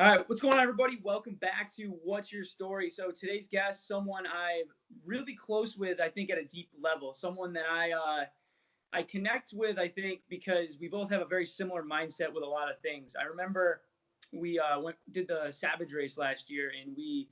All right, what's going on, everybody? Welcome back to What's Your Story? So today's guest, someone I'm really close with, I think at a deep level, someone that I connect with, I think, because we both have a very similar mindset with a lot of things. I remember we did the Savage race last year, and the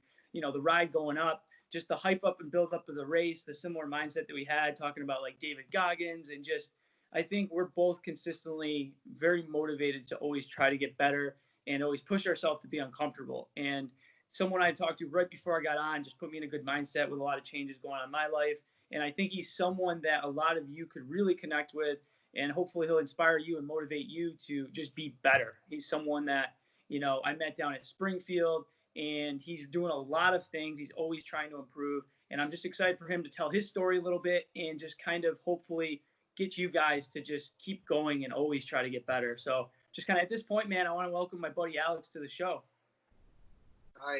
ride going up, just the hype up and build up of the race, the similar mindset that we had, talking about like David Goggins, and just I think we're both consistently very motivated to always try to get better and always push ourselves to be uncomfortable. And someone I talked to right before I got on just put me in a good mindset with a lot of changes going on in my life. And I think he's someone that a lot of you could really connect with, and hopefully he'll inspire you and motivate you to just be better. He's someone that, I met down at Springfield, and he's doing a lot of things. He's always trying to improve. And I'm just excited for him to tell his story a little bit and just kind of hopefully get you guys to just keep going and always try to get better. So just kind of at this point, man, I want to welcome my buddy Alex to the show. Hi,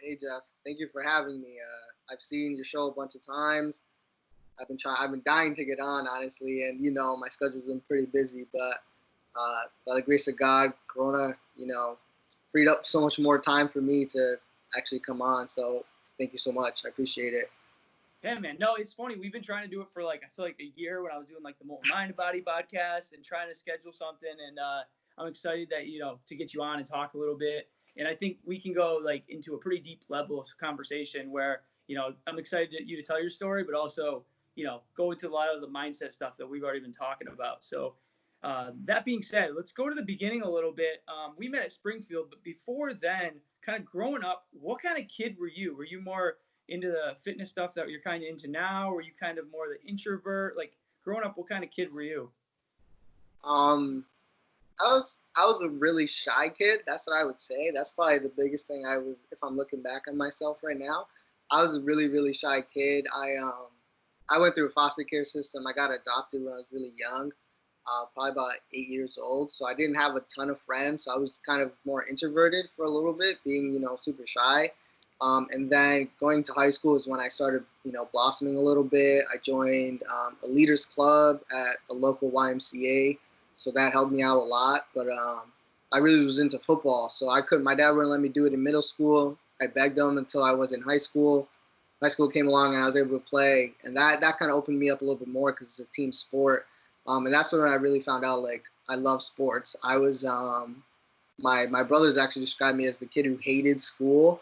hey Jeff. Thank you for having me. I've seen your show a bunch of times. I've been dying to get on, honestly, and my schedule's been pretty busy. But by the grace of God, Corona, freed up so much more time for me to actually come on. So thank you so much. I appreciate it. Yeah, man. No, it's funny. We've been trying to do it for I feel like a year when I was doing like the Molten Mind Body podcast and trying to schedule something. And I'm excited that, to get you on and talk a little bit. And I think we can go into a pretty deep level of conversation where, I'm excited you to tell your story, but also, go into a lot of the mindset stuff that we've already been talking about. So that being said, let's go to the beginning a little bit. We met at Springfield, but before then, kind of growing up, what kind of kid were you? Were you more into the fitness stuff that you're kind of into now? Were you kind of more the introvert? Like growing up, what kind of kid were you? I was a really shy kid. That's what I would say. That's probably the biggest thing if I'm looking back on myself right now. I was a really, really shy kid. I went through a foster care system. I got adopted when I was really young, probably about 8 years old. So I didn't have a ton of friends. So I was kind of more introverted for a little bit, being, super shy. And then going to high school is when I started, blossoming a little bit. I joined a leaders club at a local YMCA. So that helped me out a lot. But I really was into football. So my dad wouldn't let me do it in middle school. I begged him until I was in high school. High school came along and I was able to play. And that kind of opened me up a little bit more because it's a team sport. And that's when I really found out, I love sports. I was, my brothers actually described me as the kid who hated school.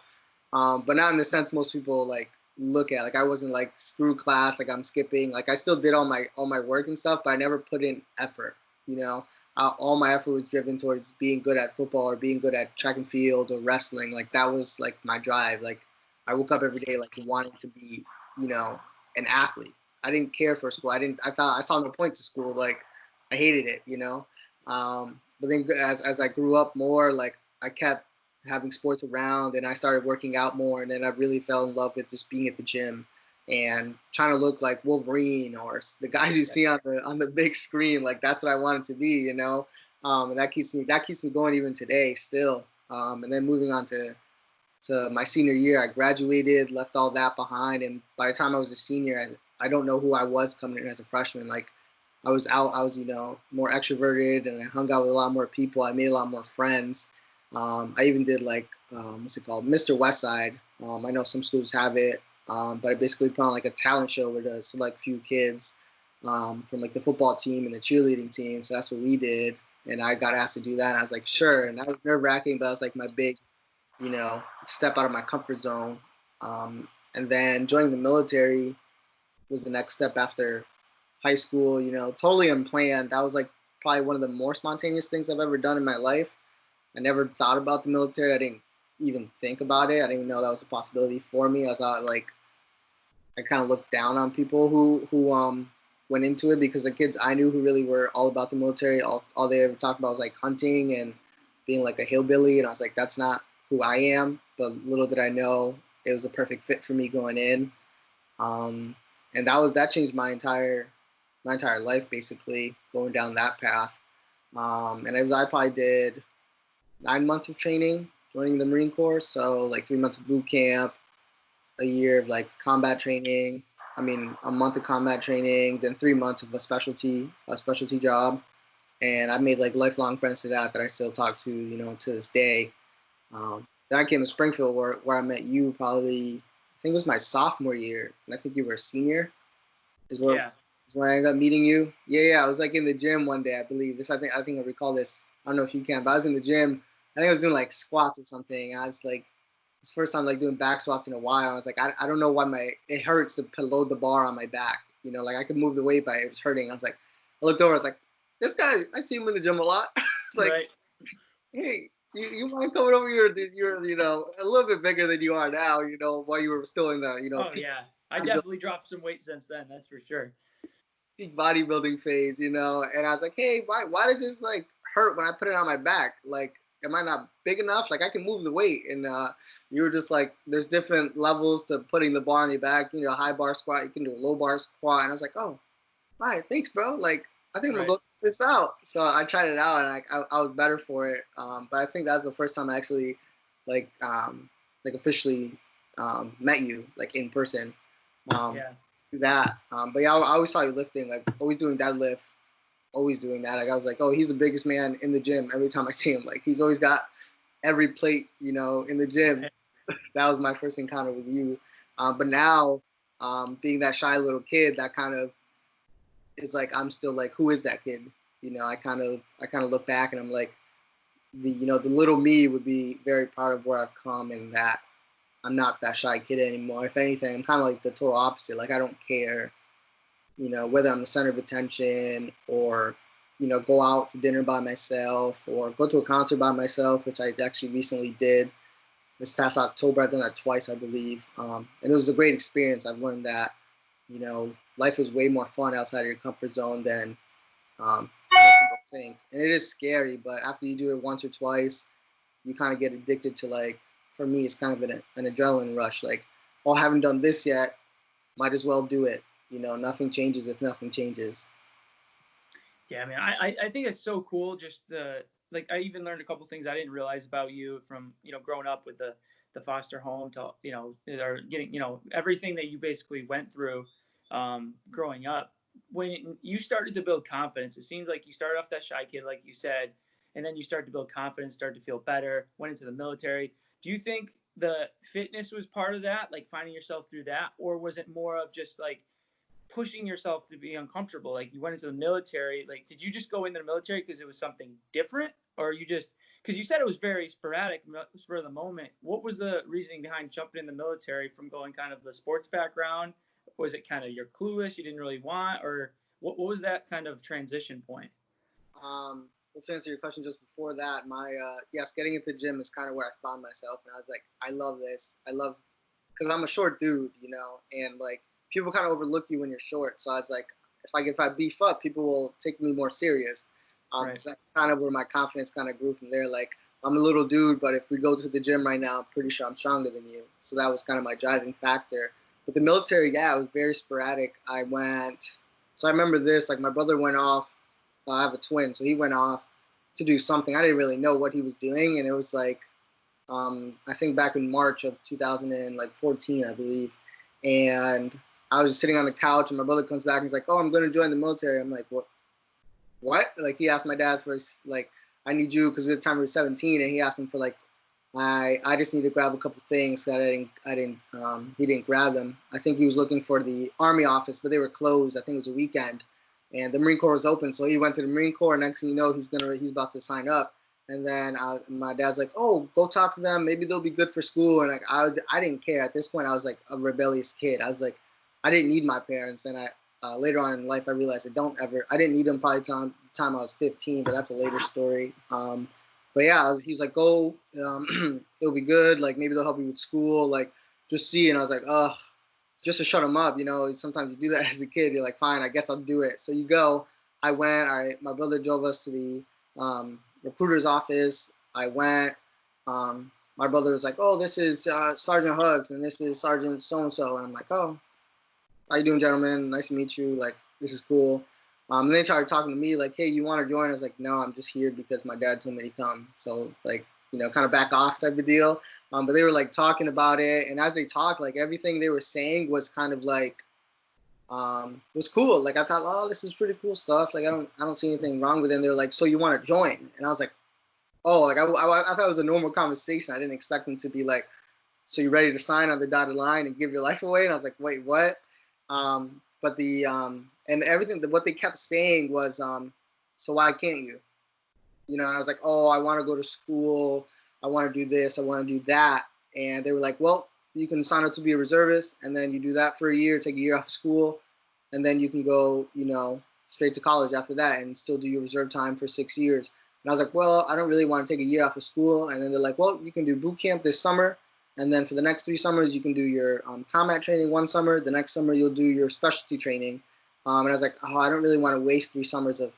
But not in the sense most people look at. I wasn't screw class, I'm skipping. I still did all my work and stuff, but I never put in effort. All my effort was driven towards being good at football or being good at track and field or wrestling. That was my drive. I woke up every day wanting to be, an athlete. I didn't care for school. I saw no point to school. I hated it, But then as I grew up more, I kept having sports around and I started working out more, and then I really fell in love with just being at the gym and trying to look like Wolverine or the guys you see on the big screen. That's what I wanted to be, and that keeps me going even today still. And then moving on to my senior year, I graduated, left all that behind, and by the time I was a senior, I don't know who I was coming in as a freshman. I was more extroverted, and I hung out with a lot more people. I made a lot more friends. I even did what's it called, Mr. Westside. I know some schools have it, but I basically put on a talent show where to select few kids from the football team and the cheerleading team. So that's what we did, and I got asked to do that. And I was sure, and that was nerve-wracking, but that was my big, step out of my comfort zone. And then joining the military was the next step after high school. Totally unplanned. That was probably one of the more spontaneous things I've ever done in my life. I never thought about the military. I didn't even think about it. I didn't even know that was a possibility for me. I thought I kind of looked down on people who went into it, because the kids I knew who really were all about the military, all they ever talked about was hunting and being a hillbilly, and I was that's not who I am. But little did I know it was a perfect fit for me going in, and that changed my entire life, basically, going down that path. And I probably did 9 months of training, joining the Marine Corps. So 3 months of boot camp, a year of combat training. A month of combat training, then 3 months of a specialty job. And I've made lifelong friends to that I still talk to, to this day. Then I came to Springfield where I met you probably, I think it was my sophomore year, and I think you were a senior. Is where Yeah. is when I ended up meeting you. Yeah. I was like in the gym one day, I believe. I think I recall this. I don't know if you can, but I was in the gym. I think I was doing like squats or something. I was like, it's the first time like doing back squats in a while. I was like, I don't know why it hurts to load the bar on my back. Like I could move the weight, but it was hurting. I was like, I looked over. I was like, this guy, I see him in the gym a lot. It's like, Right. hey, you mind coming over here? You're a little bit bigger than you are now. While you were still in the Oh peak yeah. I definitely dropped some weight since then. That's for sure. bodybuilding phase. And I was like, hey, why does this like hurt when I put it on my back? Like, am I not big enough? Like I can move the weight. And you were just like, there's different levels to putting the bar on your back. A high bar squat, you can do a low bar squat. And I was like, oh, all right, thanks, bro. Like, I think I'm gonna Right. go check this out. So I tried it out, and I was better for it. But I think that's the first time I actually like officially met you like in person. Um, Yeah. that. But yeah, I always saw you lifting, like always doing deadlift, always doing that. Like I was like, oh, he's the biggest man in the gym. Every time I see him, like he's always got every plate, in the gym. Right. That was my first encounter with you. But now, being that shy little kid, that kind of is like I'm still like, who is that kid? I kind of look back and I'm like, the little me would be very proud of where I've come and that I'm not that shy kid anymore. If anything, I'm kind of like the total opposite. Like I don't care, whether I'm the center of attention or, go out to dinner by myself or go to a concert by myself, which I actually recently did this past October. I've done that twice, I believe. And it was a great experience. I've learned that, life is way more fun outside of your comfort zone than most people think. And it is scary, but after you do it once or twice, you kind of get addicted to like, for me, it's kind of an adrenaline rush. Like, oh, I haven't done this yet. Might as well do it. Nothing changes if nothing changes. Yeah, man, I think it's so cool. Just like I even learned a couple things I didn't realize about you from growing up with the foster home to or getting everything that you basically went through growing up. When you started to build confidence, it seems like you started off that shy kid, like you said, and then you started to build confidence, started to feel better, went into the military. Do you think the fitness was part of that, like finding yourself through that, or was it more of just like pushing yourself to be uncomfortable? Like you went into the military. Like, did you just go into the military because it was something different, or you just because you said it was very sporadic for the moment? What was the reasoning behind jumping in the military from going kind of the sports background? Was it kind of you're clueless, you didn't really want, or what was that kind of transition point? Well, to answer your question just before that, my yes, getting into the gym is kind of where I found myself, and I was like, I love this. I love because I'm a short dude, and like people kind of overlook you when you're short. So I was like, if I beef up, people will take me more serious. Right. So that's kind of where my confidence kind of grew from there. Like I'm a little dude, but if we go to the gym right now, I'm pretty sure I'm stronger than you. So that was kind of my driving factor. But the military, yeah, it was very sporadic. I went. So I remember this. Like my brother went off. I have a twin, so he went off to do something. I didn't really know what he was doing, and it was like I think back in March of 2014, I believe. And I was just sitting on the couch, and my brother comes back and he's like, "Oh, I'm going to join the military." I'm like, "What? What?" Like he asked my dad for like, "I need you," because at the time we were 17, and he asked him for like, I just need to grab a couple things that he didn't grab them. I think he was looking for the Army office, but they were closed. I think it was a weekend, and the Marine Corps was open, so he went to the Marine Corps. Next thing you know, he's about to sign up. And then my dad's like, "Oh, go talk to them. Maybe they'll be good for school." And like I didn't care at this point. I was like a rebellious kid. I was like, I didn't need my parents. And later on in life, I realized I didn't need them probably the time I was 15, but that's a later story. But yeah, he was like, "Go, it'll be good. Like maybe they'll help you with school. Like just see." And I was like, "Ugh." Just to shut him up, sometimes you do that as a kid. You're like, fine, I guess I'll do it. So you go. I went. My brother drove us to the recruiter's office. I went. My brother was like, "Oh, this is Sergeant Hugs, and this is Sergeant so and so." And I'm like, "Oh, how you doing, gentlemen? Nice to meet you. Like, this is cool." And they started talking to me like, "Hey, you want to join?" I was like, "No, I'm just here because my dad told me to come." So like, kind of back off type of deal. But they were like talking about it, and as they talked, like everything they were saying was kind of like was cool. Like I thought, oh, this is pretty cool stuff. Like I don't see anything wrong with it. And they were like, "So you want to join?" And I was like, oh, like I thought it was a normal conversation. I didn't expect them to be like, so you ready to sign on the dotted line and give your life away? And I was like, wait, what? But and everything, what they kept saying was, so why can't you? You know, and I was like, oh, I want to go to school. I want to do this. I want to do that. And they were like, well, you can sign up to be a reservist, and then you do that for a year, take a year off of school, and then you can go, you know, straight to college after that and still do your reserve time for 6 years. And I was like, well, I don't really want to take a year off of school. And then they're like, well, you can do boot camp this summer. And then for the next 3 summers, you can do your combat training one summer. The next summer, you'll do your specialty training. And I was like, oh, I don't really want to waste 3 summers of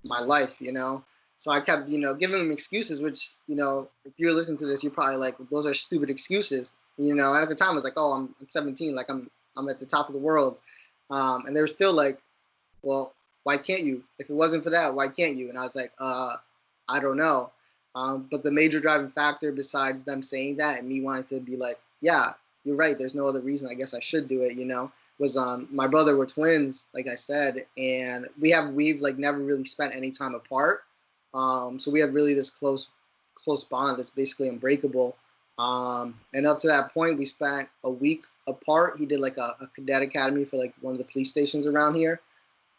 my life, you know? So I kept, you know, giving them excuses, which, you know, if you're listening to this, you're probably like, those are stupid excuses, you know? And at the time, I was like, oh, I'm 17, like I'm at the top of the world. And they were still like, well, why can't you? If it wasn't for that, why can't you? And I was like, I don't know. But the major driving factor besides them saying that and me wanting to be like, yeah, you're right, there's no other reason, I guess I should do it, you know, was my brother, we're twins, like I said, and we've like never really spent any time apart. So we have really this close bond that's basically unbreakable. And up to that point, we spent a week apart. He did like a cadet academy for like one of the police stations around here,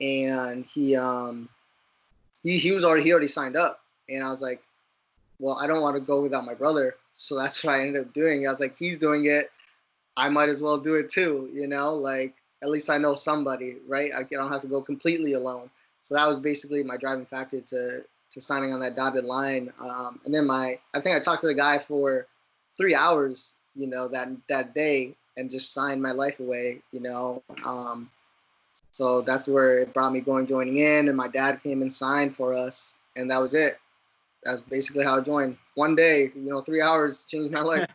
and he already signed up. And I was like, well, I don't want to go without my brother, so that's what I ended up doing. I was like, he's doing it, I might as well do it too, you know, like at least I know somebody, right? I don't have to go completely alone. So that was basically my driving factor to signing on that dotted line. And then I think I talked to the guy for 3 hours, you know, that day, and just signed my life away, you know. So that's where it brought me joining in, and my dad came and signed for us, and that was it. That's basically how I joined. One day, you know, 3 hours changed my life.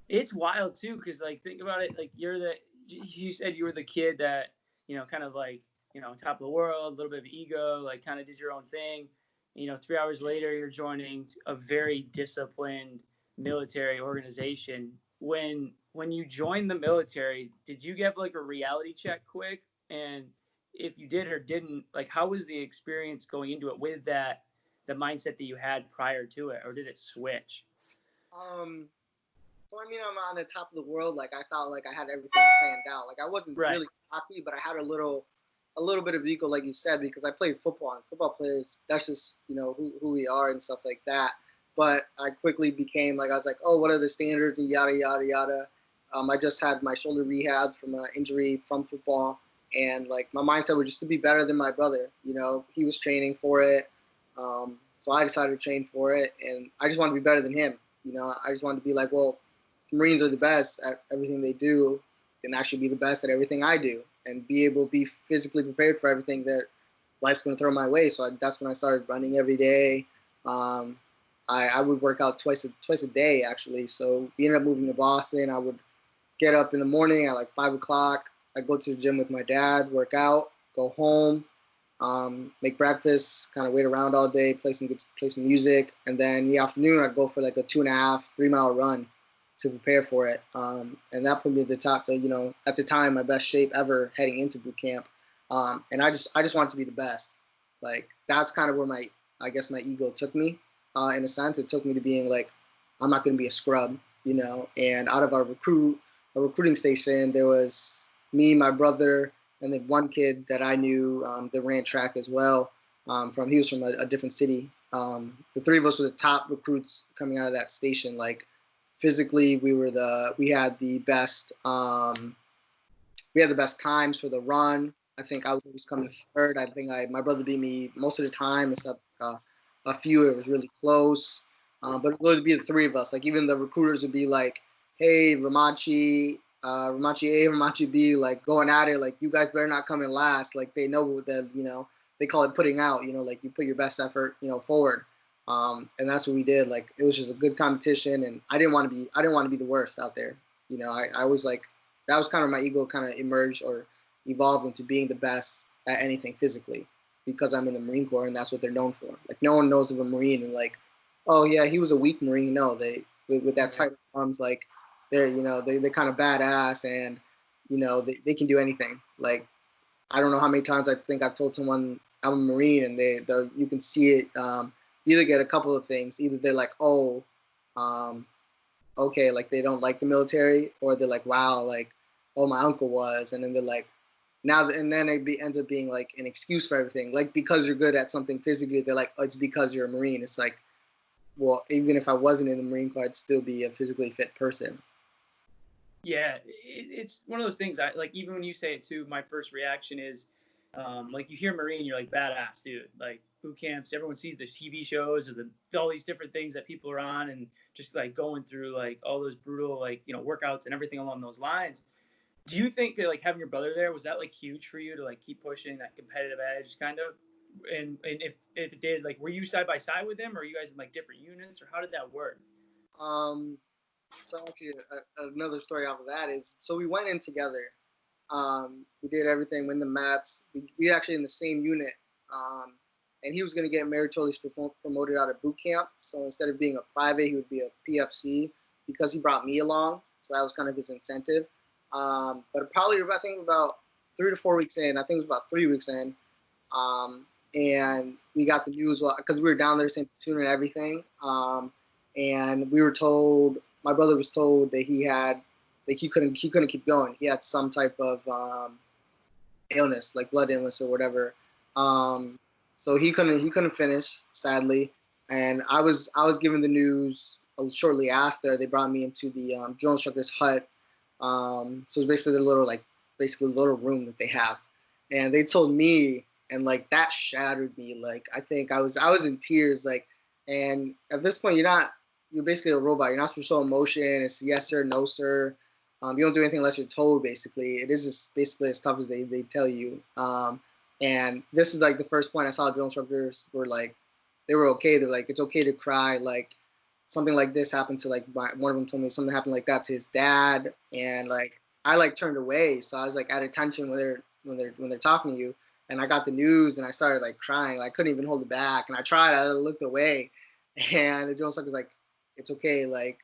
It's wild too, because like think about it, like you said you were the kid that, you know, kind of like, you know, top of the world, a little bit of ego, like kind of did your own thing. You know, 3 hours later, you're joining a very disciplined military organization. When you joined the military, did you get like a reality check quick? And if you did or didn't, like how was the experience going into it with the mindset that you had prior to it, or did it switch? So I mean, I'm on the top of the world. Like I thought, like I had everything planned out. Like I wasn't Right. really happy, but I had a little bit of ego, like you said, because I played football. And football players, that's just, you know, who we are and stuff like that. But I quickly became like, I was like, oh, what are the standards and yada yada yada. I just had my shoulder rehab from an injury from football, and like my mindset was just to be better than my brother. You know, he was training for it, so I decided to train for it, and I just wanted to be better than him. You know, I just wanted to be like, well, Marines are the best at everything they do, and I should be the best at everything I do, and be able to be physically prepared for everything that life's going to throw my way. So that's when I started running every day. I would work out twice a day actually. So we ended up moving to Boston. I would get up in the morning at like 5 o'clock. I'd go to the gym with my dad, work out, go home, make breakfast, kind of wait around all day, play some music, and then in the afternoon I'd go for like a 2.5, 3 mile run to prepare for it. And that put me at the top, you know, at the time, my best shape ever heading into boot camp. And I just wanted to be the best. Like that's kind of where I guess my ego took me. In a sense, it took me to being like, I'm not going to be a scrub, you know. And out of our recruiting station, there was me, my brother, and then one kid that I knew that ran track as well. He was from a different city. The three of us were the top recruits coming out of that station. Like physically, we had the best times for the run. I think I was coming third. I think my brother beat me most of the time, except a few. It was really close. But it would be the three of us. Like even the recruiters would be like, "Hey, Rachmaciej A, Rachmaciej B, like going at it. Like you guys better not come in last. Like they know that, you know, they call it putting out. You know, like you put your best effort, you know, forward. And that's what we did. Like it was just a good competition, and I didn't want to be the worst out there. You know, I was like, that was kind of my ego kind of emerged or evolved into being the best at anything physically, because I'm in the Marine Corps and that's what they're known for. Like no one knows of a Marine and like, oh yeah, he was a weak Marine. No, they with that tight arms, like they're, you know, they're kind of badass, and you know they can do anything. Like I don't know how many times I think I've told someone I'm a Marine, and you can see it you either get a couple of things. Either they're like, oh, um, okay, like they don't like the military, or they're like, wow, like, oh, my uncle was, and then they're like, now, and then ends up being like an excuse for everything. Like, because you're good at something physically, they're like, oh, it's because you're a Marine. It's like, well, even if I wasn't in the Marine Corps, I'd still be a physically fit person. Yeah, it's one of those things. I like, even when you say it too, my first reaction is, like, you hear Marine, you're like, badass, dude. Like, boot camps, everyone sees the TV shows or all these different things that people are on, and just like going through like all those brutal, like, workouts and everything along those lines. Do you think that, like, having your brother there, was that like huge for you to like keep pushing that competitive edge, kind of? And if it did, like, were you side by side with him, or are you guys in like different units, or how did that work? Um, so actually, another story off of that is, so we went in together. We did everything, win the maps. We actually in the same unit. Um, and he was going to get meritorious promoted out of boot camp. So instead of being a private, he would be a PFC because he brought me along. So that was kind of his incentive. But probably, I think about 3 to 4 weeks in, I think it was about 3 weeks in, and we got the news because we were down there, same platoon and everything. And we were told, my brother was told that he had, like, he couldn't keep going. He had some type of illness, like blood illness or whatever. So he couldn't finish, sadly. And I was given the news shortly after. They brought me into the drill instructor's hut. So it's basically a little room that they have. And they told me, and like that shattered me. Like, I think I was in tears. Like, and at this point, you're basically a robot. You're not supposed to show emotion. It's yes sir, no sir. You don't do anything unless you're told. Basically, it is just basically as tough as they tell you. And this is like the first point I saw drill instructors were like, they were okay. They're like, it's okay to cry. Like, something like this happened to, like, one of them told me something happened like that to his dad, and like I like turned away. So I was like at attention when they're talking to you, and I got the news and I started like crying. Like, I couldn't even hold it back, and I tried. I looked away, and the drill instructor was like, it's okay. Like,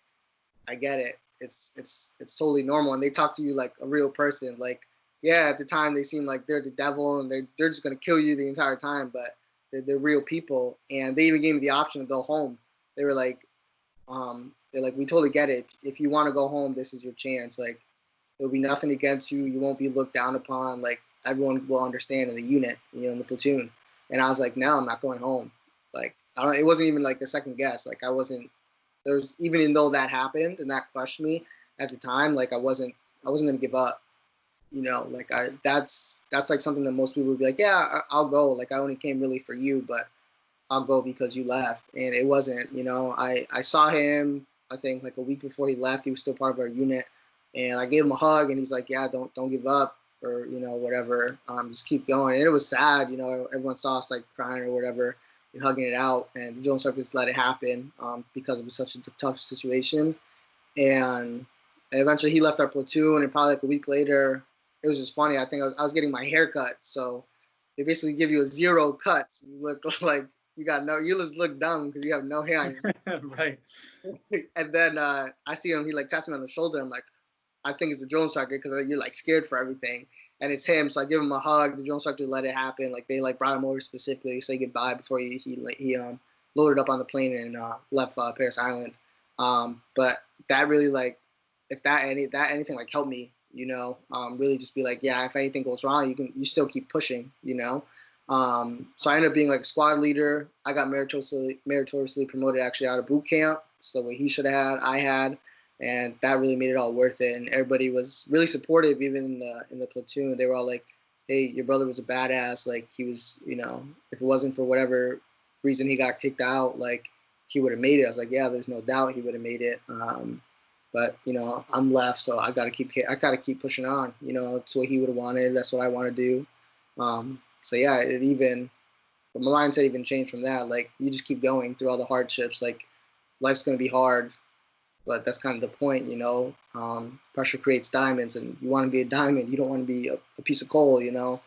I get it. It's totally normal. And they talk to you like a real person. Like, yeah, at the time they seem like they're the devil and they're just gonna kill you the entire time, but they're real people. And they even gave me the option to go home. They were like, we totally get it. If you want to go home, this is your chance. Like, there'll be nothing against you. You won't be looked down upon. Like, everyone will understand in the unit, in the platoon. And I was like, no, I'm not going home. Like, I don't. It wasn't even like a second guess. Like, I wasn't. There's, even though that happened and that crushed me at the time, like, I wasn't gonna give up. Like, that's like something that most people would be like, yeah, I'll go. Like, I only came really for you, but I'll go because you left. And it wasn't. I saw him, I think, like a week before he left. He was still part of our unit, and I gave him a hug, and he's like, yeah, don't give up, or whatever. Just keep going. And it was sad. Everyone saw us like crying or whatever, hugging it out, and the drill instructor just let it happen because it was such a tough situation. And eventually he left our platoon, and probably like a week later, it was just funny. I think I was getting my hair cut, so they basically give you a 0 cuts. You look like you just look dumb because you have no hair on your right. And then I see him, he like taps me on the shoulder. I'm like, I think it's the drill instructor because you're like scared for everything. And it's him, so I give him a hug. The drill instructor let it happen. Like, they like brought him over specifically to say goodbye before he loaded up on the plane and left Paris Island. But that really, like, if anything like helped me, really just be like, yeah, if anything goes wrong, you still keep pushing, So I ended up being like a squad leader. I got meritoriously promoted actually out of boot camp. So what he should have had, I had. And that really made it all worth it. And everybody was really supportive, even in the platoon. They were all like, hey, your brother was a badass. Like, he was, if it wasn't for whatever reason he got kicked out, like, he would have made it. I was like, yeah, there's no doubt he would have made it. But, I'm left, so I got to keep pushing on. It's what he would have wanted. That's what I want to do. So, yeah, my mindset even changed from that. Like, you just keep going through all the hardships. Like, life's going to be hard. But that's kind of the point, pressure creates diamonds, and you want to be a diamond. You don't want to be a piece of coal, So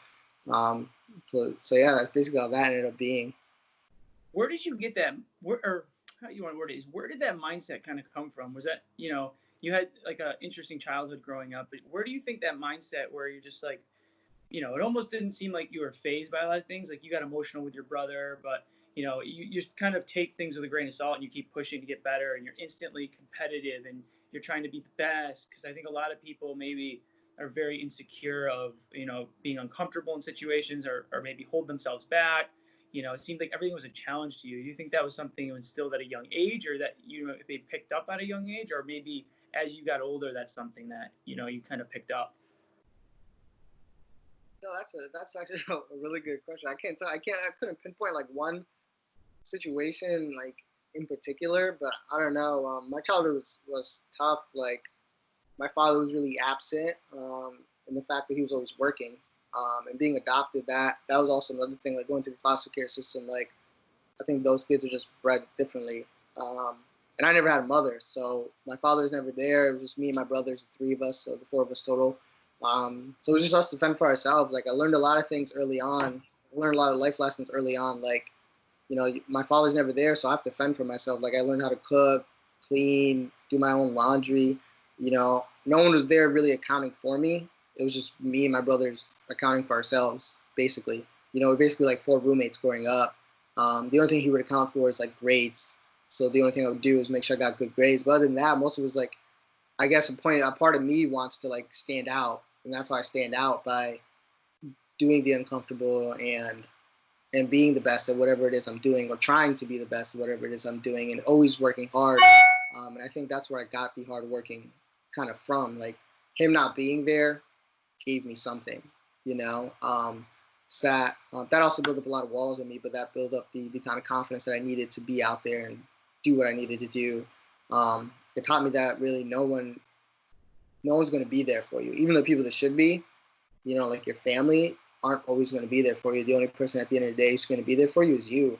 yeah, that's basically how that ended up being. Where did you get that, or how you want to word it, is where did that mindset kind of come from? Was that, you had like an interesting childhood growing up, but where do you think that mindset where you're just like, it almost didn't seem like you were fazed by a lot of things. Like, you got emotional with your brother, but you just kind of take things with a grain of salt and you keep pushing to get better, and you're instantly competitive and you're trying to be the best. Because I think a lot of people maybe are very insecure of, being uncomfortable in situations, or maybe hold themselves back. It seemed like everything was a challenge to you. Do you think that was something you instilled at a young age, or that they picked up at a young age, or maybe as you got older, that's something that you kind of picked up? No, that's actually a really good question. I can't tell. I couldn't pinpoint like one situation like in particular, but I don't know. My childhood was tough. Like my father was really absent, and the fact that he was always working, and being adopted, that was also another thing. Like going to the foster care system, like I think those kids are just bred differently. And I never had a mother, so my father was never there. It was just me and my brothers, the three of us, so the four of us total. So it was just us to fend for ourselves. Like I learned a lot of things early on. I learned a lot of life lessons early on. Like, my father's never there, so I have to fend for myself. Like I learned how to cook, clean, do my own laundry. No one was there really accounting for me. It was just me and my brothers accounting for ourselves, basically. We're basically like four roommates growing up. The only thing he would account for is like grades. So the only thing I would do is make sure I got good grades. But other than that, most of it was like, I guess a part of me wants to like stand out, and that's why I stand out by doing the uncomfortable and being the best at whatever it is I'm doing, or trying to be the best at whatever it is I'm doing, and always working hard. And I think that's where I got the hard working kind of from. Like him not being there gave me something, you know. So that also built up a lot of walls in me, but that built up the kind of confidence that I needed to be out there and do what I needed to do. It taught me that really no one's going to be there for you. Even the people that should be, like your family, aren't always going to be there for you. The only person at the end of the day who's going to be there for you is you,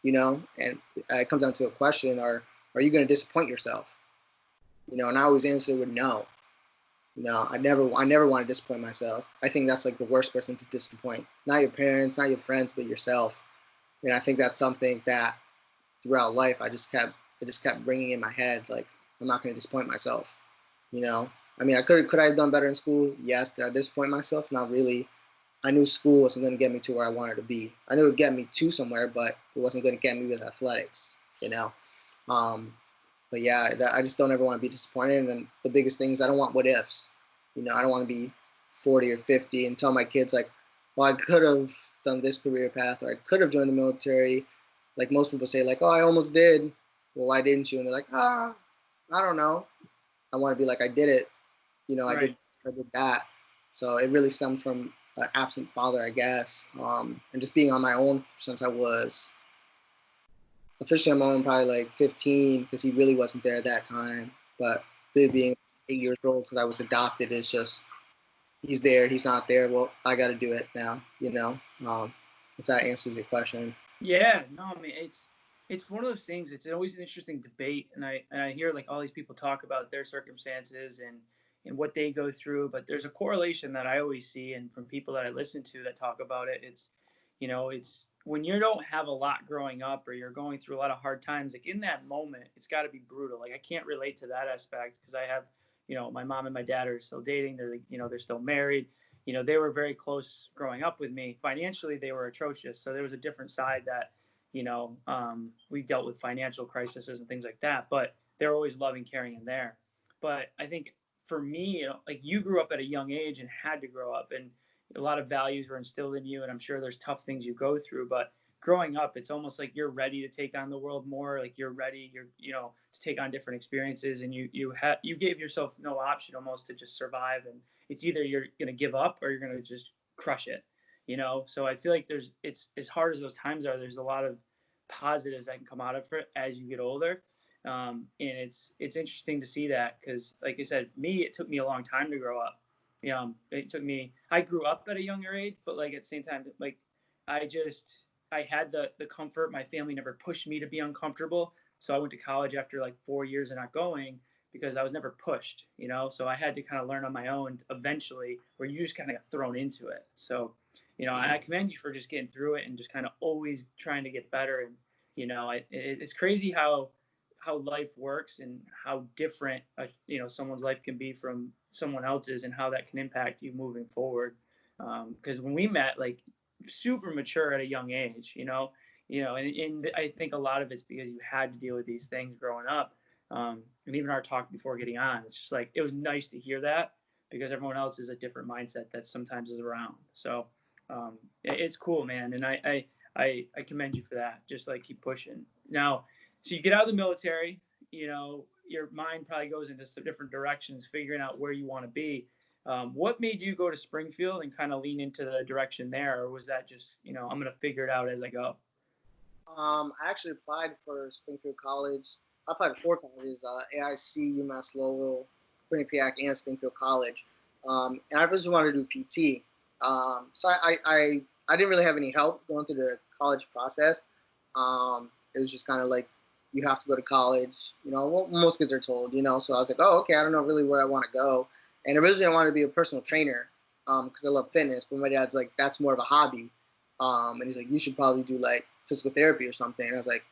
and it comes down to a question, are you going to disappoint yourself? And I always answer with no. I never want to disappoint myself. I think that's like the worst person to disappoint. Not your parents, not your friends, but yourself. And I think that's something that throughout life it just kept bringing in my head. Like, I'm not going to disappoint myself. I mean, could I have done better in school? Yes. Did I disappoint myself? Not really. I knew school wasn't going to get me to where I wanted to be. I knew it would get me to somewhere, but it wasn't going to get me with athletics. But yeah, I just don't ever want to be disappointed. And then the biggest thing is I don't want what ifs. I don't want to be 40 or 50 and tell my kids like, well, I could have done this career path, or I could have joined the military. Like most people say, like, oh, I almost did. Well, why didn't you? And they're like, I don't know. I want to be like, I did it. Right. I did that. So it really stemmed from an absent father, I guess, and just being on my own since I was officially on my own probably like 15, because he really wasn't there at that time. But really being 8 years old because I was adopted, it's just, he's there, he's not there. Well, I got to do it now, if that answers your question. Yeah, no, I mean it's one of those things. It's always an interesting debate, and I hear like all these people talk about their circumstances and what they go through, but there's a correlation that I always see, and from people that I listen to that talk about it, it's when you don't have a lot growing up, or you're going through a lot of hard times, like in that moment, it's got to be brutal. Like I can't relate to that aspect because I have, my mom and my dad are still dating. They're still married. They were very close growing up with me. Financially, they were atrocious. So there was a different side that, we dealt with financial crises and things like that. But they're always loving, caring, and there. But I think for me, like you grew up at a young age and had to grow up, and a lot of values were instilled in you. And I'm sure there's tough things you go through, but growing up, it's almost like you're ready to take on the world more. Like you're ready, to take on different experiences, and you gave yourself no option almost to just survive. And it's either you're going to give up or you're going to just crush it. So I feel like it's as hard as those times are, there's a lot of positives that can come out of it as you get older. And it's interesting to see that, because like I said, it took me a long time to grow up. I grew up at a younger age, but like at the same time, like I just, I had the comfort. My family never pushed me to be uncomfortable. So I went to college after like 4 years of not going because I was never pushed, so I had to kind of learn on my own eventually, where you just kind of got thrown into it. So, I commend you for just getting through it and just kind of always trying to get better. And, it's crazy how life works and how different, someone's life can be from someone else's, and how that can impact you moving forward. Because when we met, like super mature at a young age, and I think a lot of it's because you had to deal with these things growing up. And even our talk before getting on, it's just like, it was nice to hear that, because everyone else is a different mindset that sometimes is around. So it's cool, man. And I commend you for that. Just like keep pushing. Now, so you get out of the military, your mind probably goes into some different directions, figuring out where you want to be. What made you go to Springfield and kind of lean into the direction there? Or was that just, I'm going to figure it out as I go? I actually applied for Springfield College. I applied to 4 colleges: AIC, UMass Lowell, Quinnipiac, and Springfield College. And I just wanted to do PT. So I didn't really have any help going through the college process. It was just kind of like, you have to go to college, what most kids are told, So I was like, oh, okay, I don't know really where I want to go. And originally I wanted to be a personal trainer because I love fitness. But my dad's like, that's more of a hobby. And he's like, you should probably do like physical therapy or something. And I was like,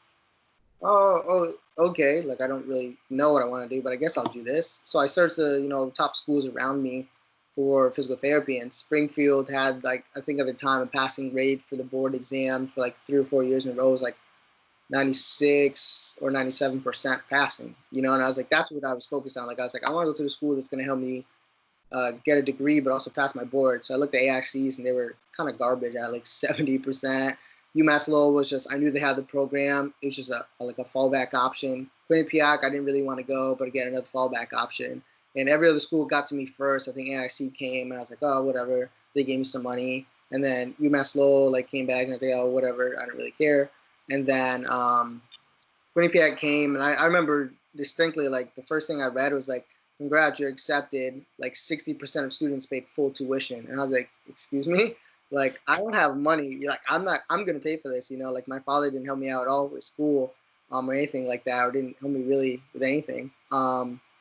oh, okay. Like, I don't really know what I want to do, but I guess I'll do this. So I searched the, top schools around me for physical therapy, and Springfield had, like, I think at the time, a passing rate for the board exam for like 3 or 4 years in a row was like 96 or 97% passing, and I was like, that's what I was focused on. Like, I was like, I want to go to the school that's going to help me get a degree, but also pass my board. So I looked at AICs, and they were kind of garbage at like 70%. UMass Lowell was just, I knew they had the program. It was just a fallback option. Quinnipiac, I didn't really want to go, but again, another fallback option. And every other school got to me first. I think AIC came, and I was like, oh, whatever. They gave me some money. And then UMass Lowell came back, and I was like, oh, whatever. I don't really care. And then Quinnipiac came, and I remember distinctly, like, the first thing I read was like, congrats, you're accepted. Like 60% of students pay full tuition. And I was like, excuse me? Like, I don't have money. Like, I'm going to pay for this, Like, my father didn't help me out at all with school or anything like that, or didn't help me really with anything.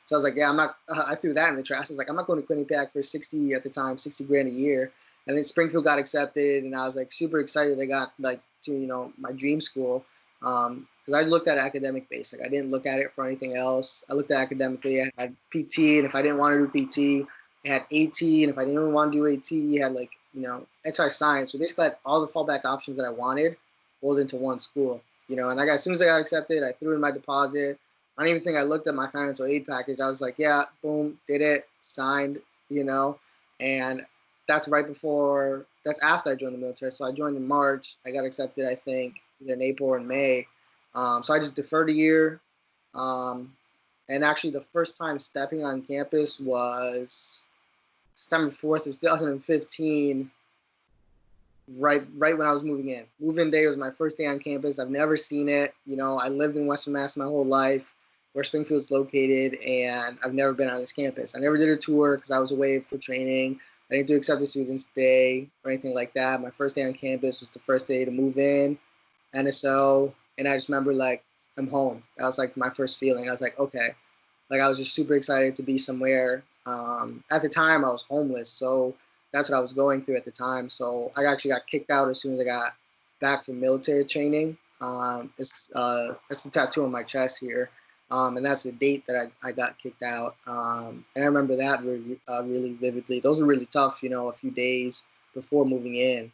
So I was like, yeah, I'm not, I threw that in the trash. I was like, I'm not going to Quinnipiac for 60 at the time, 60 grand a year. And then Springfield got accepted, and I was like super excited I got like to, my dream school. Because I looked at academic base. Like, I didn't look at it for anything else. I looked at academically. I had PT, and if I didn't want to do PT, I had AT, and if I didn't want to do AT, I had like, exercise science. So basically I had all the fallback options that I wanted rolled into one school, and as soon as I got accepted, I threw in my deposit. I don't even think I looked at my financial aid package. I was like, yeah, boom, did it, signed, and that's after I joined the military. So I joined in March. I got accepted, I think, either in April or in May. So I just deferred a year. And actually the first time stepping on campus was September 4th of 2015, right when I was moving in. Move-in day was my first day on campus. I've never seen it. I lived in Western Mass my whole life, where Springfield's located, and I've never been on this campus. I never did a tour because I was away for training. I didn't do accepted students day or anything like that. My first day on campus was the first day to move in, NSO, and I just remember, like, I'm home. That was like my first feeling. I was like, okay. Like, I was just super excited to be somewhere. At the time, I was homeless, so that's what I was going through at the time. So I actually got kicked out as soon as I got back from military training. It's the tattoo on my chest here. And that's the date that I got kicked out. And I remember that really vividly. Those were really tough, a few days before moving in.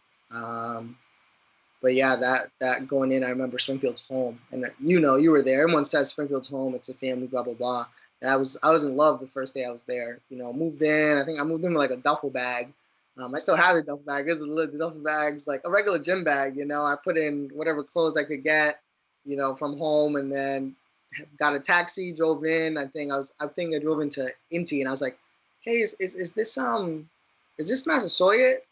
But yeah, that going in, I remember Springfield's home. And you were there. Everyone says Springfield's home, it's a family, blah, blah, blah. And I was in love the first day I was there. Moved in. I think I moved in with like a duffel bag. I still have the duffel bag. The duffel bag's like a regular gym bag, I put in whatever clothes I could get, from home, and then got a taxi, drove in. I think I drove into Inti, and I was like, hey, is this Massasoit?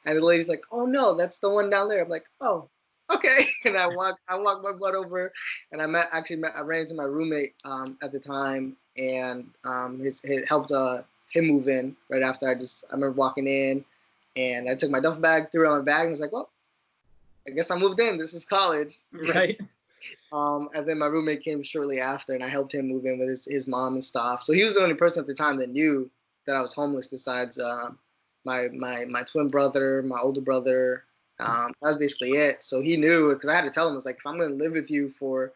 And the lady's like, oh no, that's the one down there. I'm like, oh, okay. And I walked my butt over, and I ran into my roommate at the time, and his helped him move in right after. I remember walking in, and I took my duffel bag, threw it on my bag, and was like, well, I guess I moved in. This is college. Right. And then my roommate came shortly after, and I helped him move in with his mom and stuff. So he was the only person at the time that knew that I was homeless, besides my twin brother, my older brother. That was basically it. So he knew, because I had to tell him, I was like, if I'm going to live with you for,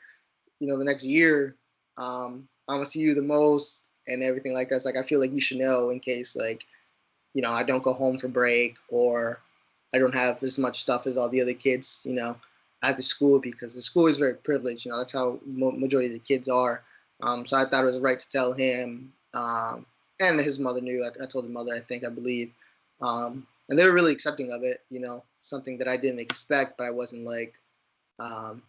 the next year, I'm going to see you the most and everything like that. It's like, I feel like you should know in case, like, I don't go home for break, or I don't have as much stuff as all the other kids, at the school because the school is very privileged. You know, that's how majority of the kids are. So I thought it was right to tell him, and his mother knew. I told his mother, I believe, and they were really accepting of it. You know, something that I didn't expect, but I wasn't like um,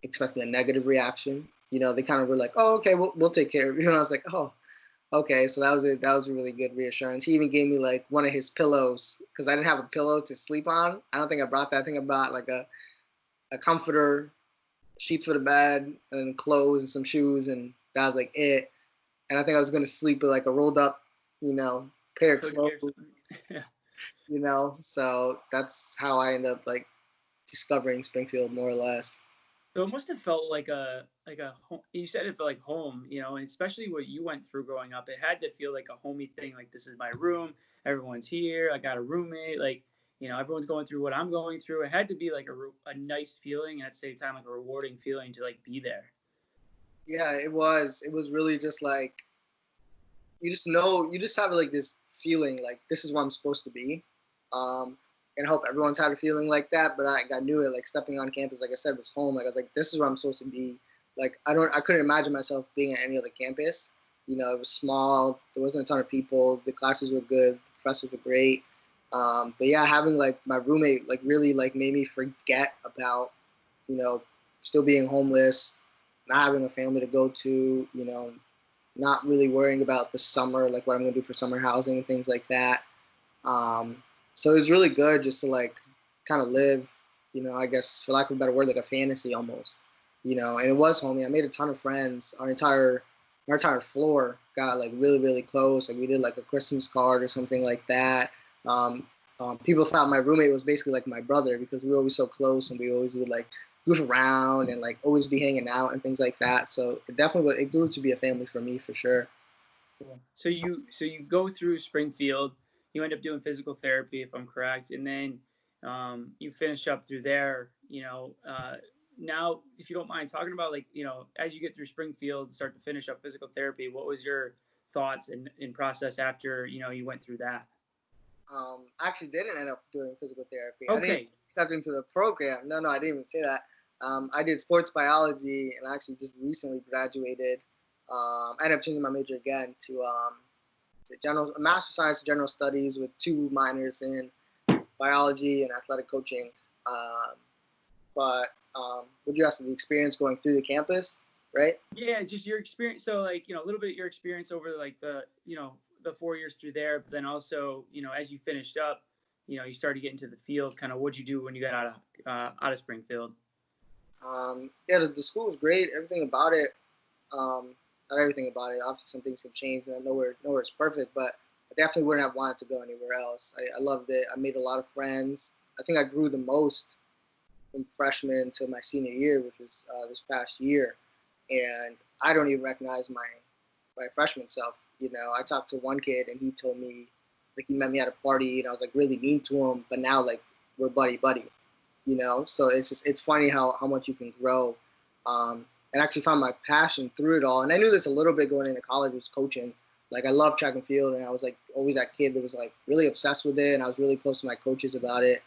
expecting a negative reaction. You know, they kind of were like, "Oh, okay, we'll take care of you." And I was like, "Oh, okay." So that was it. That was a really good reassurance. He even gave me like one of his pillows because I didn't have a pillow to sleep on. I don't think I brought that. I think I brought like a comforter, sheets for the bed, and clothes and some shoes, and that was like it. And I think I was gonna sleep with like a rolled up, you know, pair of clothes, you know. So that's how I ended up like discovering Springfield more or less. So it must have felt like a home. You said it felt like home, you know, and especially what you went through growing up. It had to feel like a homey thing. Like this is my room. Everyone's here. I got a roommate. Like you know, everyone's going through what I'm going through. It had to be like a nice feeling, and at the same time, like a rewarding feeling to like be there. Yeah, it was. It was really just like you just know you just have like this feeling like this is where I'm supposed to be. Um, and I hope everyone's had a feeling like that. But I knew it like stepping on campus, like I said, was home. Like I was like, this is where I'm supposed to be. Like I couldn't imagine myself being at any other campus. You know, it was small. There wasn't a ton of people. The classes were good. The professors were great. But yeah, having like my roommate like really like made me forget about you know still being homeless, not having a family to go to. You know, not really worrying about the summer, like what I'm gonna do for summer housing and things like that. Um, so it was really good just to like kind of live, you know, I guess for lack of a better word, like a fantasy almost, you know. And it was homey. I made a ton of friends. Our entire floor got like really really close. Like we did like a Christmas card or something like that. Um, People thought my roommate was basically like my brother because we were always so close and we always would like goof around and like always be hanging out and things like that. So it definitely it grew to be a family for me for sure. Cool. So you go through Springfield. You end up doing physical therapy, if I'm correct, and then you finish up through there. You know, now if you don't mind talking about like you know as you get through Springfield, start to finish up physical therapy. What was your thoughts and process after you know you went through that? I actually didn't end up doing physical therapy. I didn't Okay. step into the program. No, I didn't even say that. I did sports biology and I actually just recently graduated. I ended up changing my major again to general master science general studies with two minors in biology and athletic coaching. Um, but would you ask the experience going through the campus, right? Yeah, just your experience. So like you know a little bit your experience over like the you know the 4 years through there, but then also you know as you finished up, you know you started getting to the field. Kind of what'd you do when you got out of Springfield? Yeah, the school was great. Everything about it. Not everything about it. Obviously, some things have changed, and nowhere is perfect. But I definitely wouldn't have wanted to go anywhere else. I loved it. I made a lot of friends. I think I grew the most from freshman to my senior year, which was this past year. And I don't even recognize my freshman self. You know, I talked to one kid, and he told me like he met me at a party, and I was like really mean to him. But now like we're buddy buddy. You know, so it's funny how much you can grow. And actually found my passion through it all. And I knew this a little bit going into college was coaching. Like I love track and field, and I was like always that kid that was like really obsessed with it, and I was really close to my coaches about it.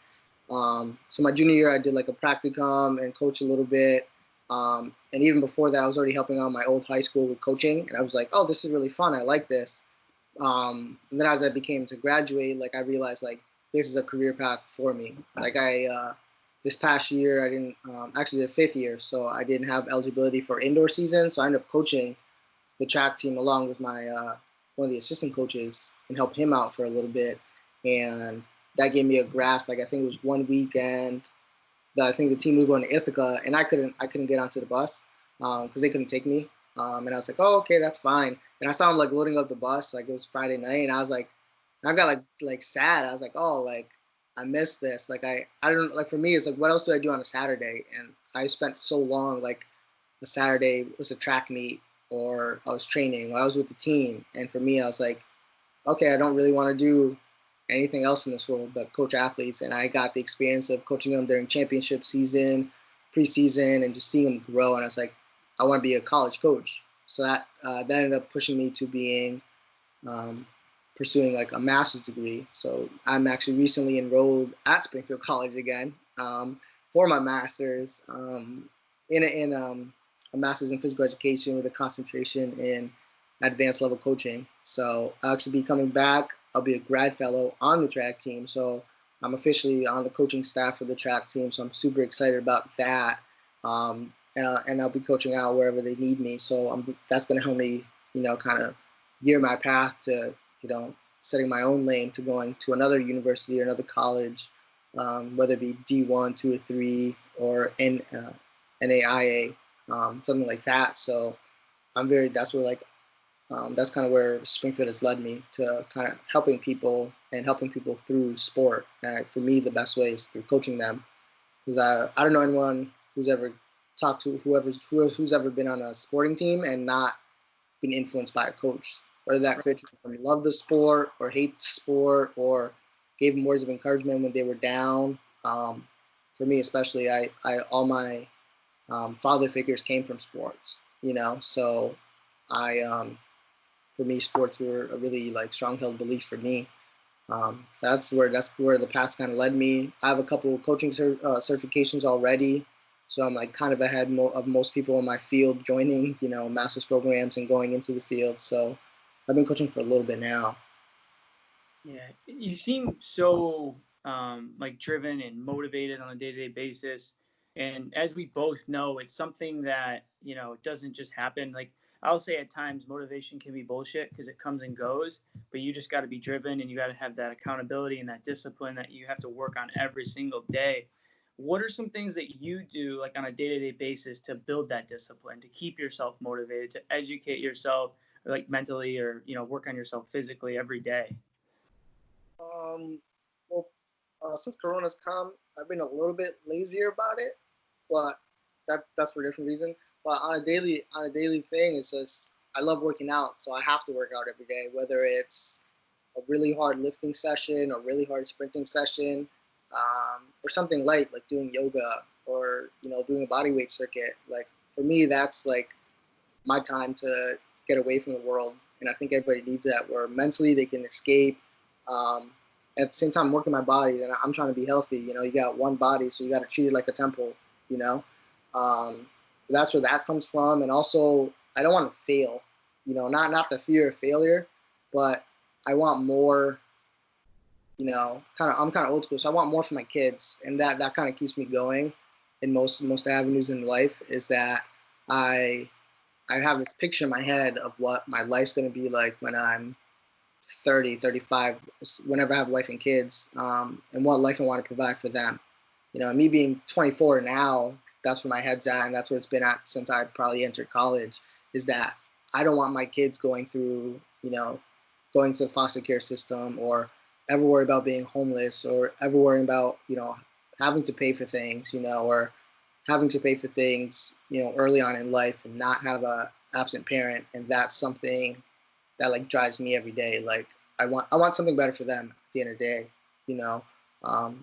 So my junior year, I did like a practicum and coached a little bit. And even before that, I was already helping out my old high school with coaching, and I was like, oh, this is really fun. I like this. And then as I became to graduate, like I realized like this is a career path for me. Like this past year, I didn't actually the fifth year, so I didn't have eligibility for indoor season. So I ended up coaching the track team along with my one of the assistant coaches and helped him out for a little bit. And that gave me a grasp. Like I think it was one weekend that I think the team was going to Ithaca, and I couldn't get onto the bus because they couldn't take me. And I was like, oh, okay, that's fine. And I saw him like loading up the bus, like it was Friday night, and I was like, I got like sad. I was like, oh, like I missed this. Like I don't like for me, it's like what else do I do on a Saturday? And I spent so long like the Saturday was a track meet or I was training or I was with the team. And for me, I was like, okay, I don't really want to do anything else in this world but coach athletes. And I got the experience of coaching them during championship season, preseason, and just seeing them grow. And I was like, I want to be a college coach. So that ended up pushing me to being um, pursuing like a master's degree. So I'm actually recently enrolled at Springfield College again for my master's in a master's in physical education with a concentration in advanced level coaching. So I'll actually be coming back. I'll be a grad fellow on the track team. So I'm officially on the coaching staff for the track team. So I'm super excited about that. And I'll be coaching out wherever they need me. So that's going to help me, kind of gear my path to, setting my own lane to going to another university or another college, whether it be D1, 2 or 3, or NAIA, something like that. So that's kind of where Springfield has led me to kind of helping people through sport. And for me, the best way is through coaching them, because I don't know anyone who's ever talked to who's ever been on a sporting team and not been influenced by a coach, whether that coach loved the sport or hate the sport or gave them words of encouragement when they were down. For me especially, all my father figures came from sports, so for me, sports were a really strong-held belief for me. So that's where the path kind of led me. I have a couple of coaching certifications already, so I'm kind of ahead of most people in my field joining, master's programs and going into the field. So I've been coaching for a little bit now. Yeah, you seem so driven and motivated on a day-to-day basis. And as we both know, it's something that, it doesn't just happen. Like I'll say at times motivation can be bullshit because it comes and goes, but you just got to be driven and you got to have that accountability and that discipline that you have to work on every single day. What are some things that you do on a day-to-day basis to build that discipline, to keep yourself motivated, to educate yourself mentally or, work on yourself physically every day? Well, since Corona's come, I've been a little bit lazier about it, but that's for a different reason. But on a daily thing, it's just I love working out, so I have to work out every day, whether it's a really hard lifting session or really hard sprinting session, or something light like doing yoga or doing a body weight circuit. Like for me, that's my time to get away from the world, and I think everybody needs that, where mentally they can escape. At the same time, working my body, and I'm trying to be healthy. You got one body, so you got to treat it like a temple. You know, um, that's where that comes from. And also, I don't want to fail. Not the fear of failure, but I want more. I'm kind of old school, so I want more for my kids, and that kind of keeps me going. In most avenues in life, is that I I have this picture in my head of what my life's going to be like when I'm 30, 35, whenever I have a wife and kids, and what life I want to provide for them. Me being 24 now, that's where my head's at, and that's where it's been at since I probably entered college, is that I don't want my kids going through, going to the foster care system, or ever worry about being homeless, or ever worrying about, having to pay for things, or having to pay for things, early on in life and not have a absent parent. And that's something that drives me every day. I want something better for them at the end of the day, you know.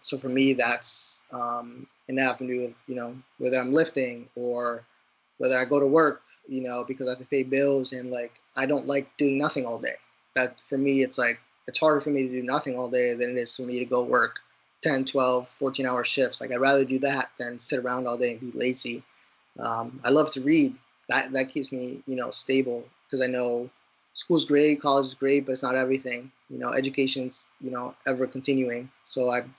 So for me, that's an avenue of, whether I'm lifting or whether I go to work, because I have to pay bills, and I don't like doing nothing all day. That for me, it's harder for me to do nothing all day than it is for me to go work 10, 12, 14-hour shifts. I'd rather do that than sit around all day and be lazy. I love to read. That keeps me, stable, because I know school's great, college is great, but it's not everything. Education's, ever continuing. So I've,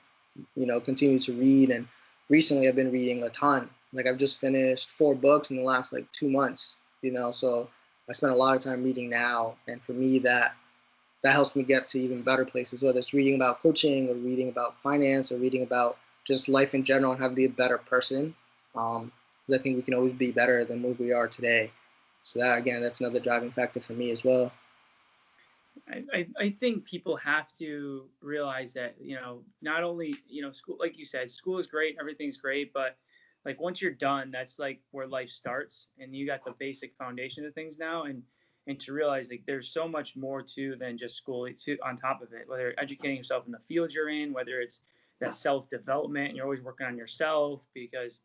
continued to read, and recently I've been reading a ton. I've just finished 4 books in the last 2 months, so I spend a lot of time reading now. And for me, that helps me get to even better places, whether it's reading about coaching or reading about finance or reading about just life in general and how to be a better person. Because I think we can always be better than what we are today. So that's another driving factor for me as well. I think people have to realize that, not only, school, like you said, school is great, everything's great, but once you're done, that's where life starts, and you got the basic foundation of things now. And to realize there's so much more to than just school on top of it, whether educating yourself in the field you're in, whether it's that self-development, and you're always working on yourself, because,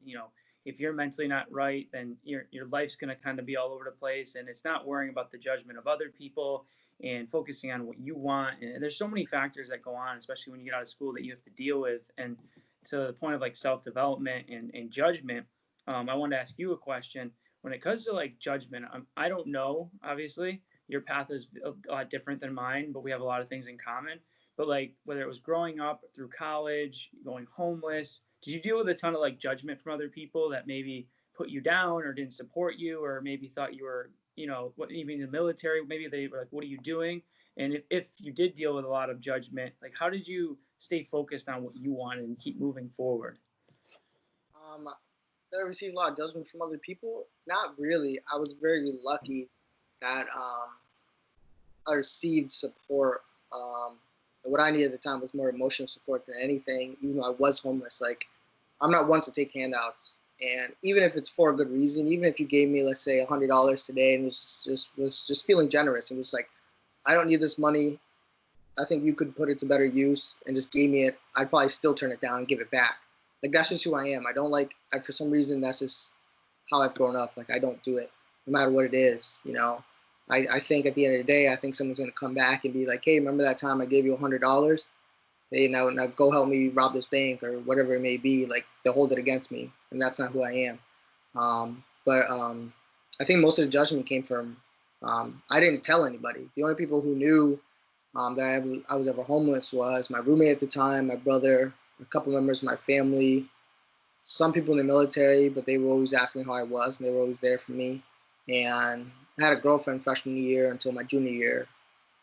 if you're mentally not right, then your life's going to kind of be all over the place, and it's not worrying about the judgment of other people and focusing on what you want. And there's so many factors that go on, especially when you get out of school, that you have to deal with. And to the point of like self-development and judgment, I wanted to ask you a question. When it comes to like judgment, I don't know, obviously your path is a lot different than mine, but we have a lot of things in common. But like whether it was growing up through college, going homeless, did you deal with a ton of like judgment from other people that maybe put you down or didn't support you, or maybe thought you were, what, even in the military, maybe they were like, what are you doing? And if you did deal with a lot of judgment, like how did you stay focused on what you wanted and keep moving forward? Did I receive a lot of judgment from other people? Not really. I was very lucky that I received support. What I needed at the time was more emotional support than anything, even though I was homeless. Like, I'm not one to take handouts. And even if it's for a good reason, even if you gave me, let's say, $100 today and was just feeling generous and was like, I don't need this money. I think you could put it to better use, and just gave me it, I'd probably still turn it down and give it back. Like, that's just who I am. I don't like, for some reason, that's just how I've grown up. Like, I don't do it, no matter what it is, you know. I think at the end of the day, I think someone's going to come back and be like, hey, remember that time I gave you $100? Hey, now go help me rob this bank or whatever it may be. Like, they'll hold it against me, and that's not who I am. But I think most of the judgment came from, I didn't tell anybody. The only people who knew that I was ever homeless was my roommate at the time, my brother, a couple members of my family, some people in the military, but they were always asking how I was, and they were always there for me. And I had a girlfriend freshman year until my junior year,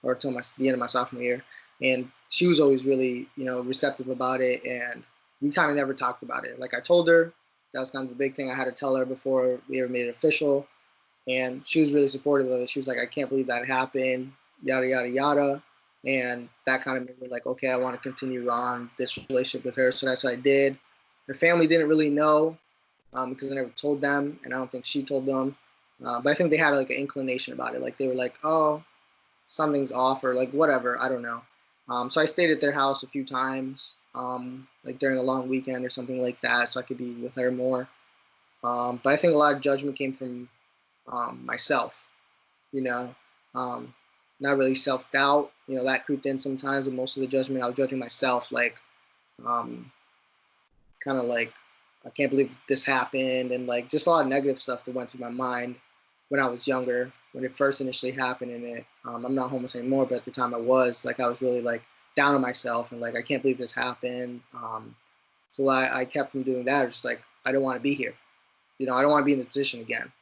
or until the end of my sophomore year, and she was always really, receptive about it, and we kind of never talked about it. Like, I told her, that was kind of the big thing I had to tell her before we ever made it official, and she was really supportive of it. She was like, I can't believe that happened, yada, yada, yada. And that kind of made me like, okay, I want to continue on this relationship with her. So that's what I did. Her family didn't really know because I never told them, and I don't think she told them. But I think they had like an inclination about it. Like, they were like, oh, something's off, or like whatever. I don't know. So I stayed at their house a few times, like during a long weekend or something like that, so I could be with her more. But I think a lot of judgment came from myself, you know. Not really self-doubt, that creeped in sometimes, but most of the judgment, I was judging myself, like, kind of like, I can't believe this happened, and like just a lot of negative stuff that went through my mind when I was younger, when it first initially happened. And I'm not homeless anymore, but at the time I was really like down on myself, and like, I can't believe this happened. So I kept from doing that. It's just like, I don't want to be here. I don't want to be in this position again.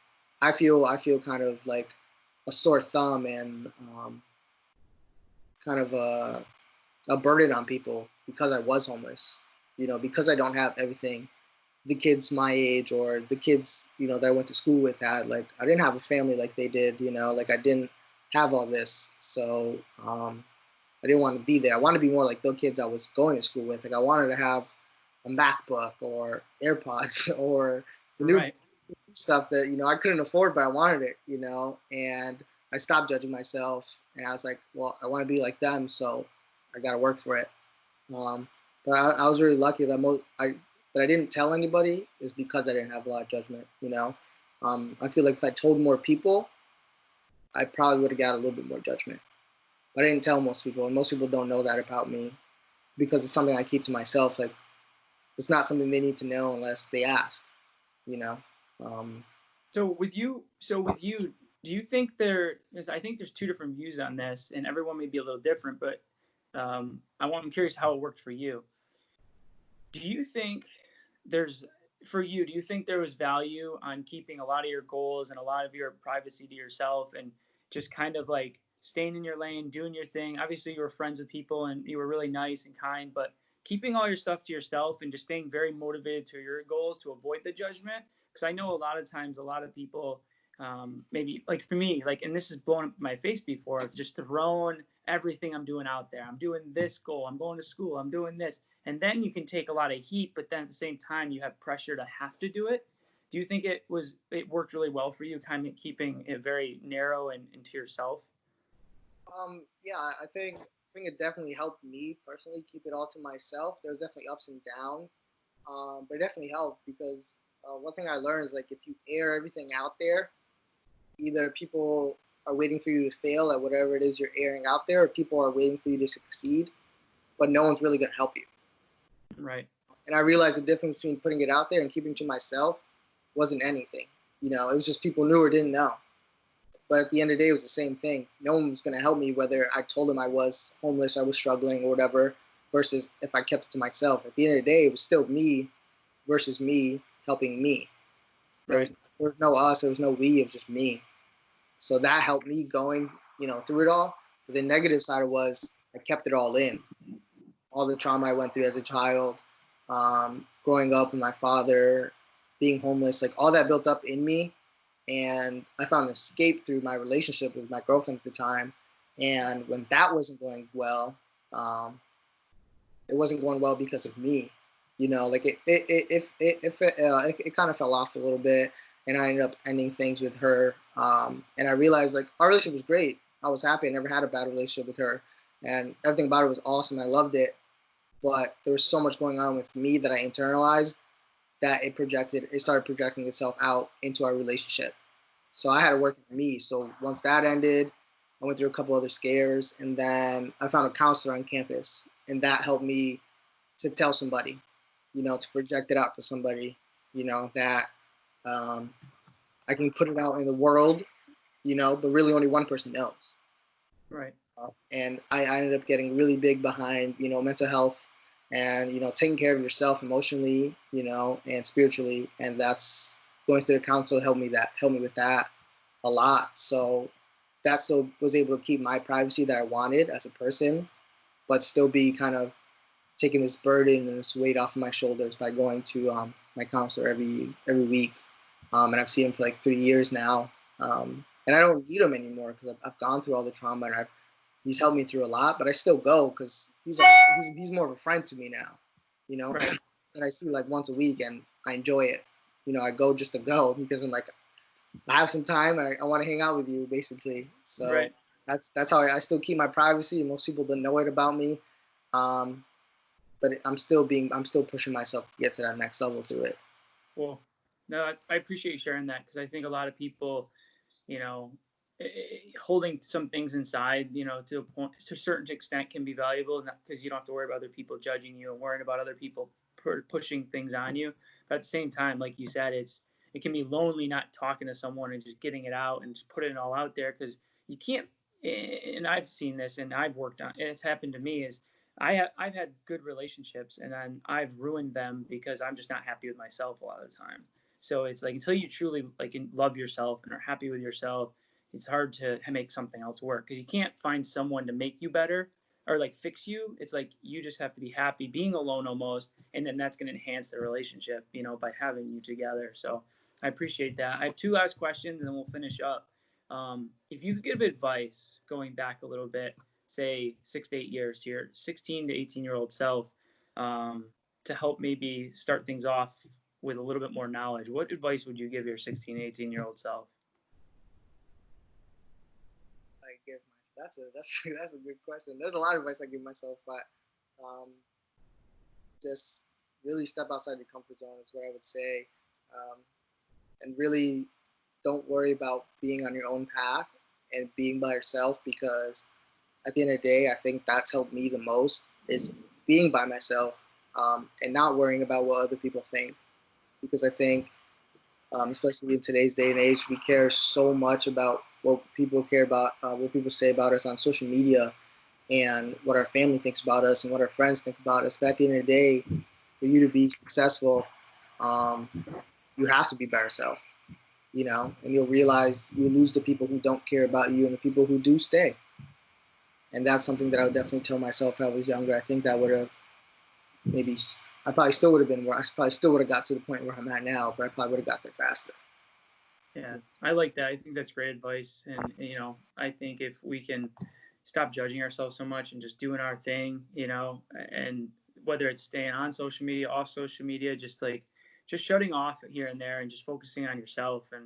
I feel kind of like a sore thumb and kind of a burden on people because I was homeless, because I don't have everything the kids my age or the kids, that I went to school with had. Like, I didn't have a family like they did, like I didn't have all this. So I didn't want to be there. I wanted to be more like the kids I was going to school with. Like, I wanted to have a MacBook or AirPods or the new stuff that, I couldn't afford, but I wanted it, and I stopped judging myself, and I was like, well, I want to be like them, so I got to work for it. But I was really lucky that that I didn't tell anybody is because I didn't have a lot of judgment, I feel like if I told more people, I probably would have got a little bit more judgment. But I didn't tell most people, and most people don't know that about me because it's something I keep to myself. Like, it's not something they need to know unless they ask, So with you, do you think I think there's two different views on this, and everyone may be a little different, but I'm curious how it worked for you. Do you think do you think there was value on keeping a lot of your goals and a lot of your privacy to yourself and just kind of like staying in your lane, doing your thing? Obviously, you were friends with people and you were really nice and kind, but keeping all your stuff to yourself and just staying very motivated to your goals to avoid the judgment. Because I know a lot of times, a lot of people, maybe like for me, like, and this has blown up my face before, I've just thrown everything I'm doing out there. I'm doing this goal. I'm going to school. I'm doing this. And then you can take a lot of heat, but then at the same time, you have pressure to have to do it. Do you think it worked really well for you, kind of keeping it very narrow and to yourself? Yeah, I think it definitely helped me personally keep it all to myself. There was definitely ups and downs, but it definitely helped because one thing I learned is, like, if you air everything out there, either people are waiting for you to fail at whatever it is you're airing out there, or people are waiting for you to succeed, but no one's really going to help you. Right. And I realized the difference between putting it out there and keeping it to myself wasn't anything. You know, it was just people knew or didn't know. But at the end of the day, it was the same thing. No one was going to help me whether I told them I was homeless, I was struggling, or whatever, versus if I kept it to myself. At the end of the day, it was still me versus me helping me. Right. There was no us, there was no we, it was just me. So that helped me going, you know, through it all. But the negative side was I kept it all in. All the trauma I went through as a child, growing up with my father, being homeless, like all that built up in me. And I found an escape through my relationship with my girlfriend at the time. And when that wasn't going well, it wasn't going well because of me. You know, like it kind of fell off a little bit, and I ended up ending things with her. And I realized like our relationship was great. I was happy. I never had a bad relationship with her, and everything about it was awesome. I loved it, but there was so much going on with me that I internalized that it started projecting itself out into our relationship. So I had to work on me. So once that ended, I went through a couple other scares, and then I found a counselor on campus, and that helped me to tell somebody, you know, to project it out to somebody, you know, that I can put it out in the world, you know, but really only one person knows. Right. And I ended up getting really big behind, you know, mental health and, you know, taking care of yourself emotionally, you know, and spiritually. And that's going through the counsel helped me with that a lot. So that still was able to keep my privacy that I wanted as a person, but still be kind of taking this burden and this weight off of my shoulders by going to my counselor every week. And I've seen him for like 3 years now. And I don't need him anymore because I've gone through all the trauma and he's helped me through a lot, but I still go because he's more of a friend to me now, you know, Right. that I see like once a week and I enjoy it. You know, I go just to go because I'm like, I have some time and I want to hang out with you basically. So Right. that's how I still keep my privacy. Most people don't know it about me. But I'm still pushing myself to get to that next level through it. Well, no, I appreciate you sharing that because I think a lot of people, you know, holding some things inside, you know, to a point, to a certain extent, can be valuable because you don't have to worry about other people judging you and worrying about other people pushing things on you. But at the same time, like you said, it can be lonely not talking to someone and just getting it out and just putting it all out there because you can't. And I've seen this and I've worked on, and it's happened to me is I've had good relationships and then I've ruined them because I'm just not happy with myself a lot of the time. So it's like until you truly like love yourself and are happy with yourself, it's hard to make something else work because you can't find someone to make you better or like fix you. It's like you just have to be happy being alone almost, and then that's going to enhance the relationship, you know, by having you together. So I appreciate that. I have two last questions and then we'll finish up. If you could give advice going back a little bit, say 6 to 8 years to your 16 to 18-year-old self, to help maybe start things off with a little bit more knowledge, what advice would you give your 16, 18-year-old self? I give that's a good question. There's a lot of advice I give myself, but just really step outside your comfort zone is what I would say, and really don't worry about being on your own path and being by yourself because at the end of the day, I think that's helped me the most is being by myself and not worrying about what other people think because I think especially in today's day and age, we care so much about what people care about, what people say about us on social media, and what our family thinks about us and what our friends think about us. But at the end of the day, for you to be successful, you have to be by yourself, you know, and you'll realize you lose the people who don't care about you and the people who do stay. And that's something that I would definitely tell myself when I was younger. I think that would have maybe I probably still would have been where I probably still would have got to the point where I'm at now, but I probably would have got there faster. Yeah, I like that. I think that's great advice. And, you know, I think if we can stop judging ourselves so much and just doing our thing, you know, and whether it's staying on social media, off social media, just shutting off here and there and just focusing on yourself and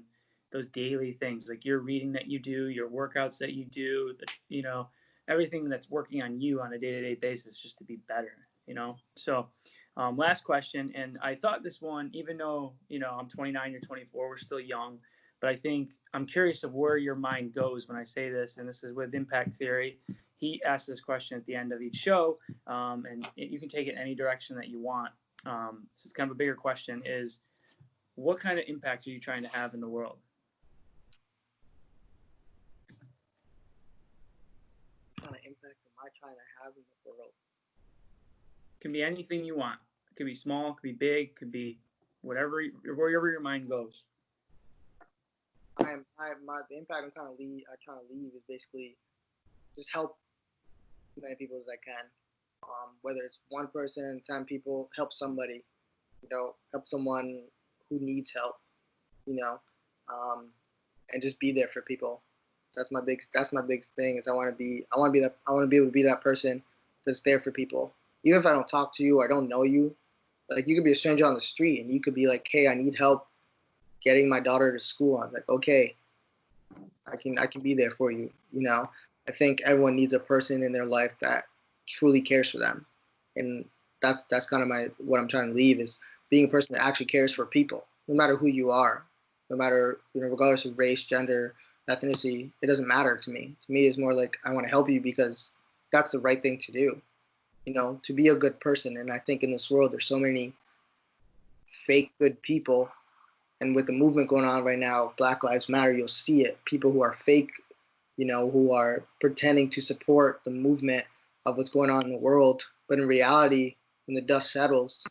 those daily things like your reading that you do, your workouts that you do, you know, everything that's working on you on a day-to-day basis just to be better, you know. So last question, and I thought this one, even though, you know, I'm 29, you're 24, we're still young, but I think I'm curious of where your mind goes when I say this, and this is with impact theory. He asks this question at the end of each show, and you can take it any direction that you want. So it's kind of a bigger question: is what kind of impact are you trying to have in the world? What kind of impact am I trying to have in the world? Can be anything you want. It could be small, could be big, could be whatever, wherever your mind goes. The impact trying to leave is basically just help as many people as I can. Whether it's one person, 10 people, help somebody. Help someone who needs help. You know, um, and just be there for people. That's my big thing is I want to be able to be that person that's there for people. Even if I don't talk to you or I don't know you, like you could be a stranger on the street and you could be like, hey, I need help getting my daughter to school. I'm like, okay, I can be there for you. I think everyone needs a person in their life that truly cares for them, and that's kind of what I'm trying to leave is being a person that actually cares for people, no matter who you are, no matter regardless of race, gender, ethnicity. It doesn't matter to me. To me, it's more like I want to help you because that's the right thing to do. To be a good person. And I think in this world, there's so many fake good people. And with the movement going on right now, Black Lives Matter, you'll see it. People who are fake, who are pretending to support the movement of what's going on in the world. But in reality, when the dust settles,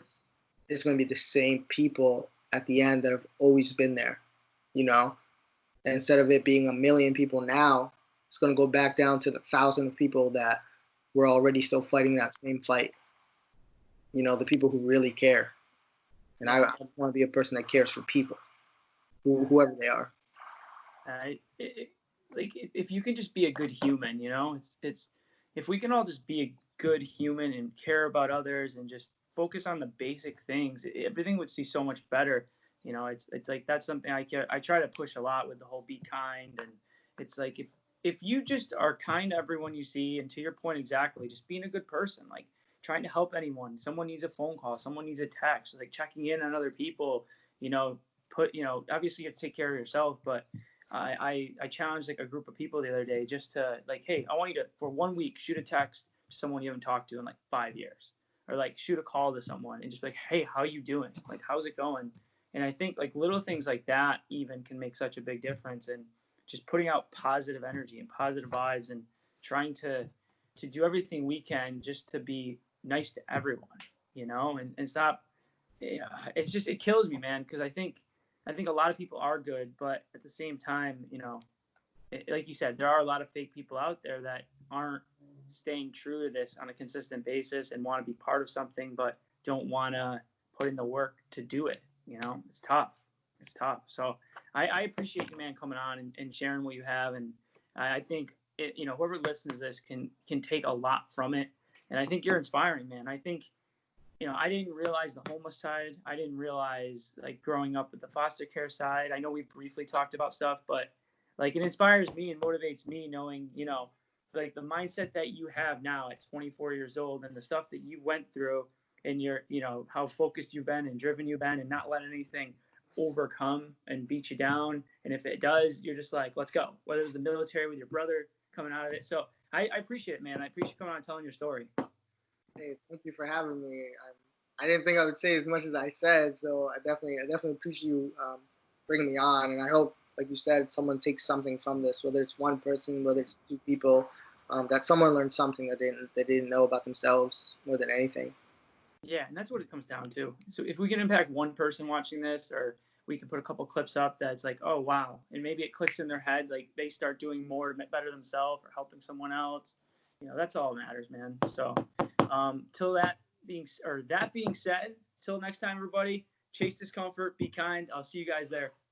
it's going to be the same people at the end that have always been there, And instead of it being a million people now, it's going to go back down to the 1,000 people that were already still fighting that same fight. The people who really care. And I want to be a person that cares for people, whoever they are. Like if you can just be a good human, it's if we can all just be a good human and care about others and just focus on the basic things, everything would see so much better. It's like that's something I try to push a lot with the whole be kind, and it's like if you just are kind to everyone you see, and to your point exactly, just being a good person, like trying to help anyone. Someone needs a phone call, someone needs a text, like checking in on other people. Obviously you have to take care of yourself, but I challenged like a group of people the other day just to like, hey, I want you to for 1 week shoot a text to someone you haven't talked to in like 5 years, or like shoot a call to someone and just be like, hey, how you doing? Like, how's it going? And I think like little things like that even can make such a big difference, and just putting out positive energy and positive vibes and trying to do everything we can just to be nice to everyone, and stop. It's just it kills me, man, because I think a lot of people are good, but at the same time, like you said, there are a lot of fake people out there that aren't staying true to this on a consistent basis and want to be part of something, but don't want to put in the work to do it. It's tough. It's tough. So I appreciate you, man, coming on and sharing what you have. And I think whoever listens to this can take a lot from it. And I think you're inspiring, man. I think I didn't realize the homeless side. I didn't realize like growing up with the foster care side. I know we briefly talked about stuff, but like it inspires me and motivates me knowing, like the mindset that you have now at 24 years old and the stuff that you went through and how focused you've been and driven you've been and not letting anything overcome and beat you down. And if it does, you're just like, let's go. Whether it was the military with your brother coming out of it. So I appreciate it, man. I appreciate you coming on and telling your story. Hey, thank you for having me. I didn't think I would say as much as I said, so I definitely appreciate you bringing me on. And I hope, like you said, someone takes something from this, whether it's one person, whether it's 2 people, that someone learned something that they didn't know about themselves more than anything. Yeah, and that's what it comes down to. So if we can impact one person watching this, or we can put a couple clips up that's like, oh wow, and maybe it clicks in their head, like they start doing more better themselves or helping someone else. That's all that matters, man. So that being said, till next time, everybody, chase discomfort, be kind. I'll see you guys there.